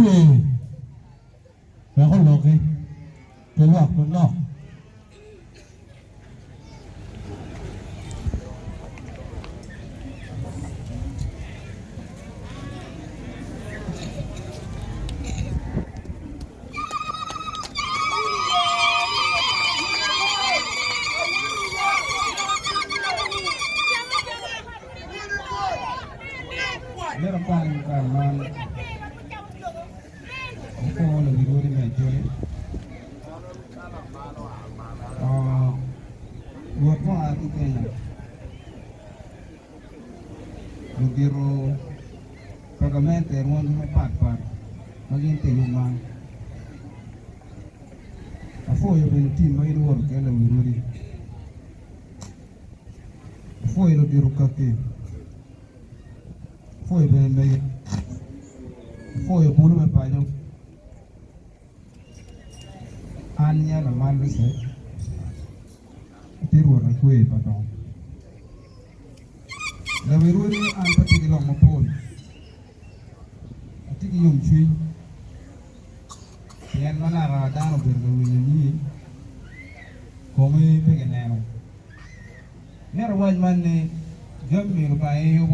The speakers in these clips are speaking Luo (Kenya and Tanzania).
quê và con lộc cái lọc con lọc Lera pan karman ko wala di gori mai jore buat mo ati kenya lugiro pagamente mo ni pat maging tiyuman afo yo ben tim mai wor kala wiruri afo yo diru kake foi bem bem foi o bolo me paño anya la mal se tiru na kue patong la wiru ni an pati lo mo pol ati ki yum chui yan mana ra da no ber lo ni ko me pe ke na ne ra wan man ne gam mi lo pa e yo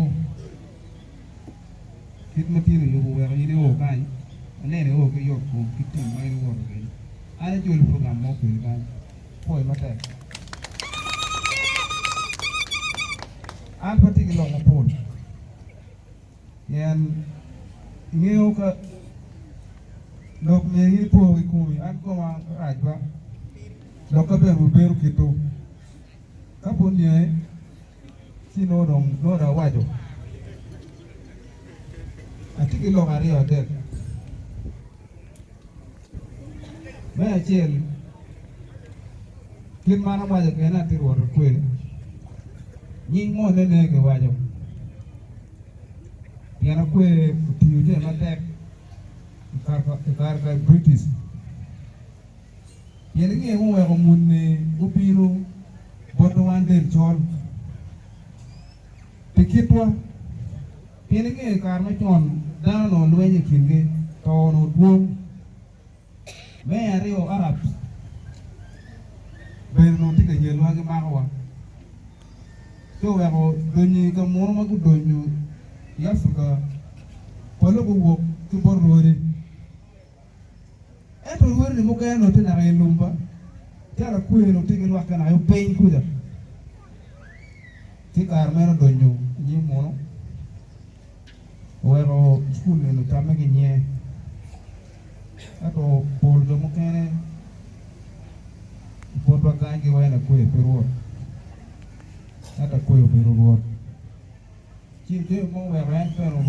kit matiro yo wer ni o kan ane o ke yo ko kit mai no wor ke ane jol program mo ko kan foi mate an pati lo mo pon yan ngeo ka lok me ni po ko mi an ko ma rajba lok ka beru beru kito kapon ye sino dong do da wajo ati ki lo ari odek me achel kin mana wajo ke na ti ruor kwel nying mo ne ke wajo yana kwe tiyo je matek kar British yana nge mo wa ko munne upiro bodo wanden chol tikitwa yana nge kar ma chon dano no lwenye kinge to no duong me ario arab ber no tiga yelwa ge mawa to we ko donyi ka mo ma ku donyu yafka polo ko wo ku bor lori e to lori mo ka no tena ga lumba tara ku no tiga lwa kana yo pein ku da tiga armero donyu ni mo wero school no tamagi nye ato pol do mo kene pol ba gangi wena ko e peruo ata ko e peruo chi je mo we ran pero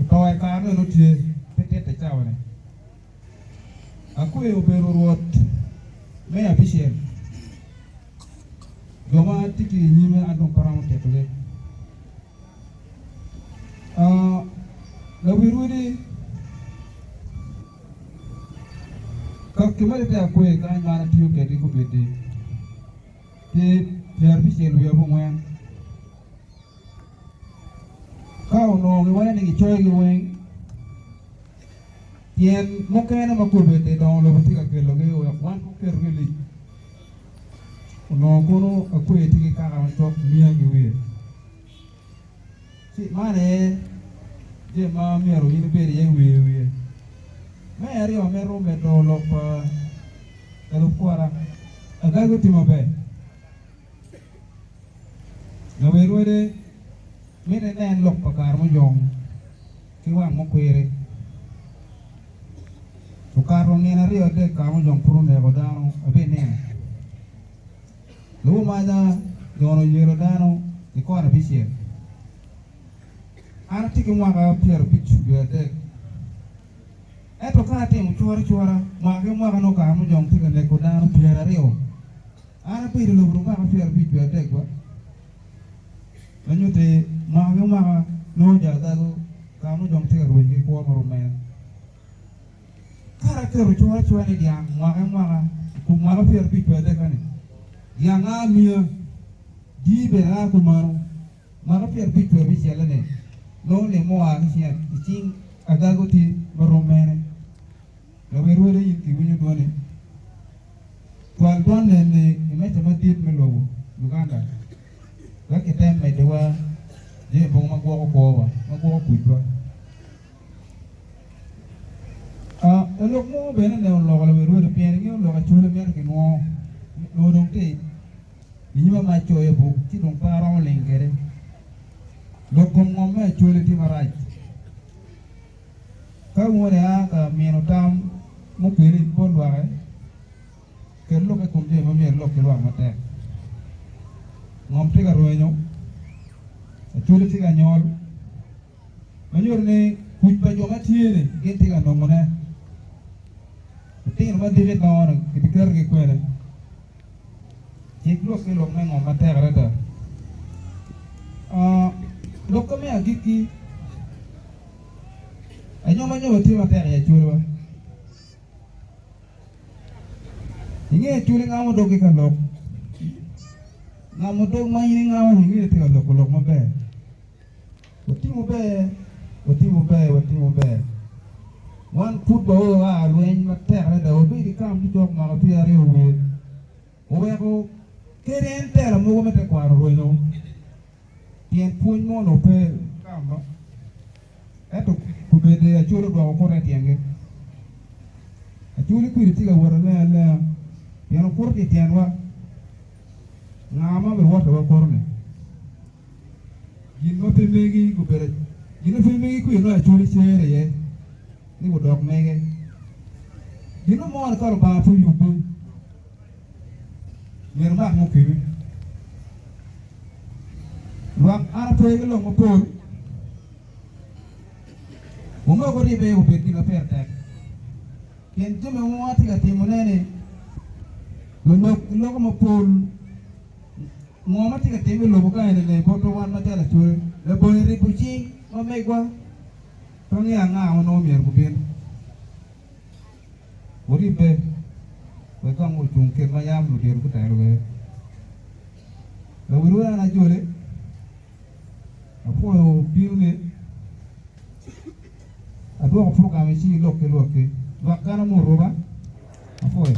to e ka no tie petete chawane aku e peruo me apishel goma tiki nyime adon paramo tetole la wirudi kakimale ta ko e kan mana tiyo ke di ko bedi te service lu yo ngwen ka ono ngi wana ni choy ngi wen yen mo kana ma ko bedi don lo tika ke lo ngi o wan ko ke rili ono kono ko e tiki ka ma to miya ngi we si mane je ma mero yini beri ye we me ari o mero me do lo pa elo kwara aga go timo be no we ruede me ne den lo pa kar mo jong ki wa mo kwere to karo ne na rio de ka mo jong puru ne go dano abe ne lo ma da yono yero dano ki ko na bisie ana tiki mwaka pier bichu de eto ka tem chora mwaka no ka mo jong tiki ne ko dano pier ario ana piro lo bru ka pier bichu de ko anyute mwaka no ja da go ka mo jong tiki ro ni ko mo men kara ke ro chora ni dia mwaka ku mwaka pier bichu de ka ni dia nga mia di be ra ku maro mwaka pier bichu bi chele ne no le mo a sia ting agago ti maromene la we ruore yin ki winyu doni twal don ne imete madit melo Uganda la kitem me dewa je bong magwo ko magwo kujwa elok mo bene ne on lo la we ruore pien ngi lo ka chule mer ki no lo dong te ni ma ma choye bu ti dong paron lengere lo kom ngom me chule ti maraj ka mo ne ka meno tam mo pere bon wa ke lo ke kom je ma mer lo ke lo ma te ngom ti ga roño chule ti ga nyol ma nyor ne kuj ba jo ma tiere gen ti ga no mo ne ti ma di vet no ki ker ke kwere ti lo ke lo me ngom ma te ga da lo ko me agiki anyo ma nyo ti ma te ya chule ba inge chule ngamo do ke ka lo ngamo do ma yin ngamo ni te ka lo mo be oti mo be wan put ba o a luen ma te ga da o be di kam ti jok ma pi are o we ko keren te la mo me te kwa ro no tien puñ mo no pe kamba eto ku be de a choro do ko re tienge a chuli ku ri tiga wora le yano kurti tien wa ngama be wota wa korne yin no pe megi ku bere yin pe megi ku no a chuli chere ye ni wo dok mege yin mo ka ba fu yu bu yer ma mo ki wang ara pe lo mo pol o mo ko ribe o pe dina perde ken jeme mo ati ga timonene lo mo pol mo ma ti ga teme lo ko ene ne ko to wan ma tala chore le bo ri puchi mo me gwa to ni anga o no mier ku bin o ribe we ka mo chung ke ma yam lu der ku ta ro lo ru na jole apo biune adwa ko fuga me chi loke bakana mo roba apo